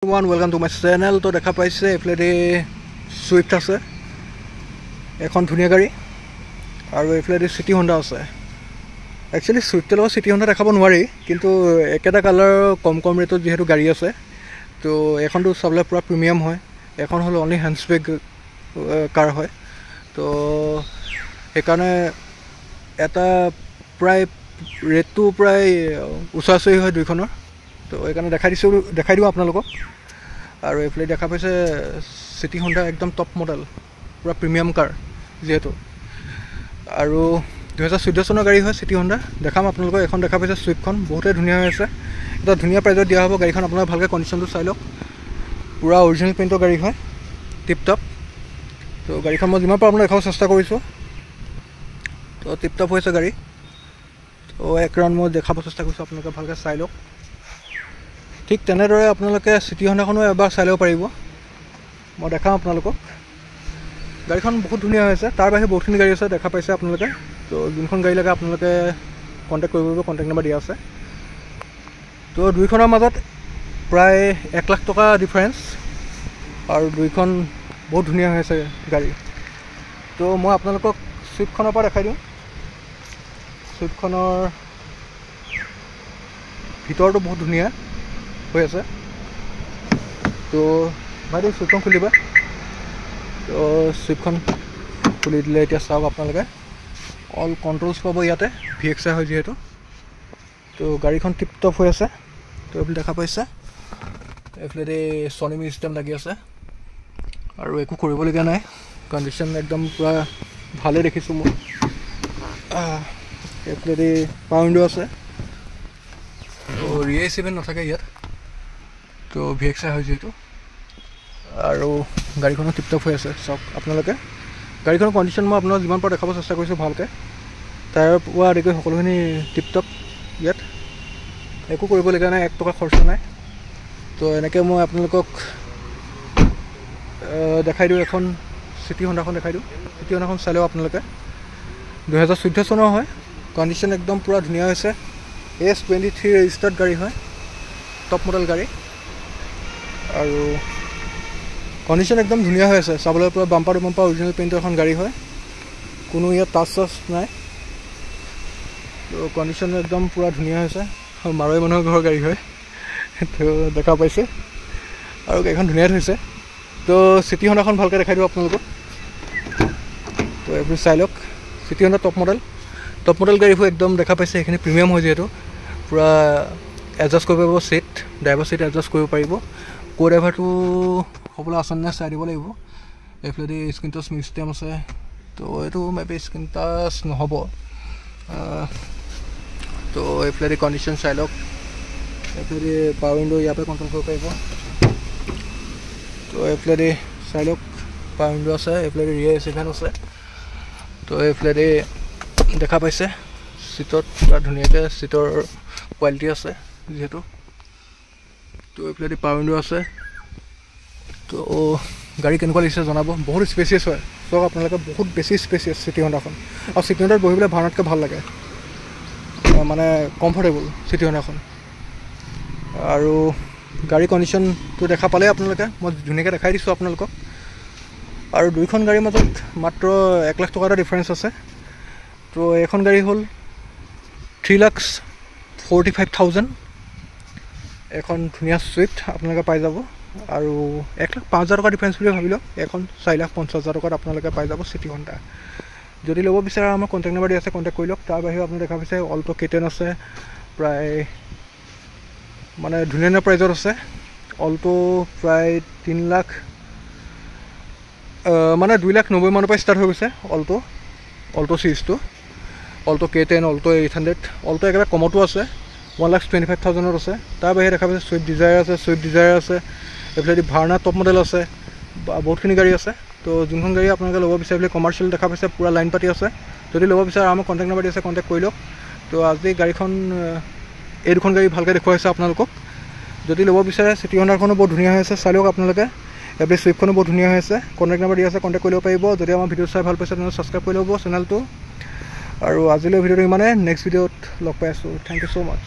Everyone, welcome to my channel. তো দেখা পাইছে এফালে সুইফট আছে এখন ধুনীয়া গাড়ী আৰু এফালে সিটি হন্ডা আছে একচুয়ালি সুইফটৰ লগত সিটি হন্ডা দেখাব নোৱাৰি কিন্তু একেটা কালাৰ কম ৰেটত যেহেতু গাড়ী আছে তো এখনটো চাবলে পুৰা প্ৰিমিয়াম হয় এখন হল অনলি হ্যান্ডসবেগ কাৰ হয় তো একাৰণে এটা প্ৰায় ৰেটটো প্ৰায় উচাচই হয় দুইখনৰ তো এখানে দেখাই দিও আপোনালোকক আৰু এফালে দেখা পাইছে সিটি হন্ডা একদম টপ মডেল পুৰা প্ৰিমিয়াম কাৰ যেহেতু আৰু 2014 চনৰ গাড়ী হয় সিটি হন্ডা দেখাম আপোনালোকক এখন দেখা পাইছে সুইফটখন বহুতে ধুনীয়া হৈ আছে এটা ধুনীয়া প্ৰাইজত দিয়া হ'ব গাড়ীখন আপোনালোকে ভালকৈ কণ্ডিশ্যনটো চাই লওক পুৰা অৰিজিনেল পেইণ্টৰ গাড়ী হয় টিপ টপ তো গাড়ীখন মই যিমান পাৰোঁ আপোনালোকক দেখাব চেষ্টা কৰিছোঁ তো টিপ টপ হৈছে গাড়ী তো এক ৰাউণ্ড মই দেখাব চেষ্টা কৰিছোঁ আপোনালোকে ভালকৈ চাই লওক ঠিক তেনেদৰে আপোনালোকে সিটি হন্ডাখনো এবাৰ চাই ল'ব পাৰিব মই দেখাম আপোনালোকক গাড়ীখন বহুত ধুনীয়া হৈছে তাৰ বাহিৰে বহুতখিনি গাড়ী আছে দেখা পাইছে আপোনালোকে তো যোনখন গাড়ী লাগে আপোনালোকে কণ্টেক্ট কৰিব পাৰিব কণ্টেক্ট নম্বৰ দিয়া আছে তো দুইখনৰ মাজত প্ৰায় 1 লাখ টকা ডিফাৰেঞ্চ আৰু দুইখন বহুত ধুনীয়া হৈ আছে গাড়ী তো মই আপোনালোকক সুইফটখনৰ পৰা দেখাই দিওঁ সুইফটখনৰ ভিতৰটো বহুত ধুনীয়া হৈ আছে তো ভাইটি সুইফটখন খুলিবা তো সুইফটখন খুলি দিলে এতিয়া চাওক আপোনালোকে অল কণ্ট্ৰলছ পাব ইয়াতে VXI হয় যেহেতু তো গাড়ীখন টিপ টপ হৈ আছে তো এইফালে দেখা পাইছে এইফালে ছনি চিষ্টেম লাগি আছে আৰু একো কৰিবলগীয়া নাই কণ্ডিশ্যন একদম পুৰা ভালে দেখিছোঁ মই এইফালে পাউণ্ডো আছে তো ৰিয়ে সেভেন নাথাকে ইয়াত তো VXI হয় যেহেতু আৰু গাড়ীখনো টিপটপ হৈ আছে চাওক আপোনালোকে গাড়ীখনৰ কণ্ডিশ্যন মই আপোনাক যিমান পাৰোঁ দেখাব চেষ্টা কৰিছোঁ ভালকৈ টায়াৰ পৰা আদি কৰি সকলোখিনি টিপটপ ইয়াত একো কৰিবলগীয়া নাই 1 টকা খৰচ নাই তো এনেকৈ মই আপোনালোকক দেখাই দিওঁ এখন সিটি হন্ডাখন দেখাই দিওঁ সিটি হন্ডাখন চাই লওক আপোনালোকে 2014 চনৰ হয় কণ্ডিশ্যন একদম পুৰা ধুনীয়া হৈছে S23 ৰেজিষ্টাৰ্ড গাড়ী হয় টপ মডেল গাড়ী আৰু কণ্ডিশ্যন একদম ধুনীয়া হৈ আছে চাবলৈ পুৰা বাম্পাৰ অৰিজিনেল পেইণ্টৰ এখন গাড়ী হয় কোনো ইয়াত টাচ নাই তো কণ্ডিশ্যন একদম পুৰা ধুনীয়া হৈছে মাৰোৱাৰী মানুহৰ ঘৰৰ গাড়ী হয় তো দেখা পাইছে আৰু গাড়ীখন ধুনীয়া হৈছে তো সিটি হন্ডাখন ভালকৈ দেখাই দিওঁ আপোনালোকক তো এইবোৰ চাই লওক সিটি হন্ডা টপ মডেল গাড়ী হয় একদম দেখা পাইছে এইখিনি প্ৰিমিয়াম হয় যিহেতু পুৰা এডজাষ্ট কৰিব পাৰিব চিট ড্ৰাইভাৰ চিট এডজাষ্ট কৰিব পাৰিব কো ড্ৰাইভাৰটো হ'বলৈ আচন নাই চাই দিব লাগিব এইফালে স্ক্ৰীন টাচ চিষ্টেম আছে তো এইটো মেবি স্ক্ৰীন টাচ নহ'ব তো এইফালে কণ্ডিশ্যন চাই লওক এইফালে পাৱাৰ উইণ্ডো ইয়াৰ পৰা কণ্ট্ৰল কৰিব পাৰিব তো এইফালে চাই লওক পাৱাৰ উইণ্ডো আছে এইফালে ৰিয়ে সেভেন আছে তো এইফালে দেখা পাইছে সিটত পুৰা ধুনীয়াকৈ সিটৰ কোৱালিটি আছে যেহেতু তো এইফালে পাৱাৰ উইণ্ডো আছে তো গাড়ী কেনেকুৱা লাগিছে জনাব বহুত স্পেচিয়াছ হয় চাওক আপোনালোকে বহুত বেছি স্পেচিয়াছ সিটি হন্ডাখন আৰু সিটি হন্ডাত বহিবলৈ ভাড়াতকৈ ভাল লাগে মানে কমফৰ্টেবল সিটি হন্ডাখন আৰু গাড়ী কণ্ডিশ্যনটো দেখা পালে আপোনালোকে মই ধুনীয়াকৈ দেখাই দিছোঁ আপোনালোকক আৰু দুইখন গাড়ীৰ মাজত মাত্ৰ 1 লাখ টকা এটা ডিফাৰেঞ্চ আছে তো এখন গাড়ী হ'ল 3,45,000 এখন ধুনীয়া সুইফট আপোনালোকে পাই যাব আৰু 1,05,000 টকা ডিফাৰেঞ্চ বুলি ভাবি লওক এখন 4,50,000 টকাত আপোনালোকে পাই যাব সিটি হন্ডা যদি ল'ব বিচাৰে আমাৰ কণ্টেক্ট নম্বৰ দি আছে কণ্টেক্ট কৰি লওক তাৰ বাহিৰেও আপুনি দেখা পাইছে অল্টো K10 আছে প্ৰায় মানে ধুনীয়া প্ৰাইজত আছে অল্টো প্ৰায় 3 লাখ মানে 2,90,000 মানৰ পৰা ষ্টাৰ্ট হৈ গৈছে অল্টো চিৰিজটো অল্টো K10 অল্টো 800 অল্টো একেবাৰে কমতো আছে 1,25,000 আছে তাৰ বাহিৰে দেখা পাইছে সুইফট ডিজায়াৰ আছে এইফালে ভাৰ্না টপ মডেল আছে বহুতখিনি গাড়ী আছে তো যোনখন গাড়ী আপোনালোকে ল'ব বিচাৰিলে কমাৰ্চিয়েল দেখা পাইছে পুৰা লাইন পাতি আছে যদি ল'ব বিচাৰে আমাৰ কণ্টেক্ট নম্বৰ দি আছে কণ্টেক্ট কৰি লওক তো আজি গাড়ীখন এই দুখন গাড়ী ভালকৈ দেখুৱাইছে আপোনালোকক যদি ল'ব বিচাৰে সিটি হন্ডাখনো বহুত ধুনীয়া হৈ আছে চাই লওক আপোনালোকে এইফালে সুইফটখনো বহুত ধুনীয়া হৈ আছে কণ্টেক্ট নম্বৰ দি আছে কণ্টেক্ট কৰি ল'ব পাৰিব যদি আমাৰ ভিডিঅ' চাই ভাল পাইছে তেনেহ'লে ছাবস্ক্ৰাইব কৰি ল'ব চেনেলটো আৰু আজিলৈ ভিডিঅ'টো ইমানে নেক্সট ভিডিঅ'ত লগ পাই আছোঁ থেংক ইউ ছ' মাছ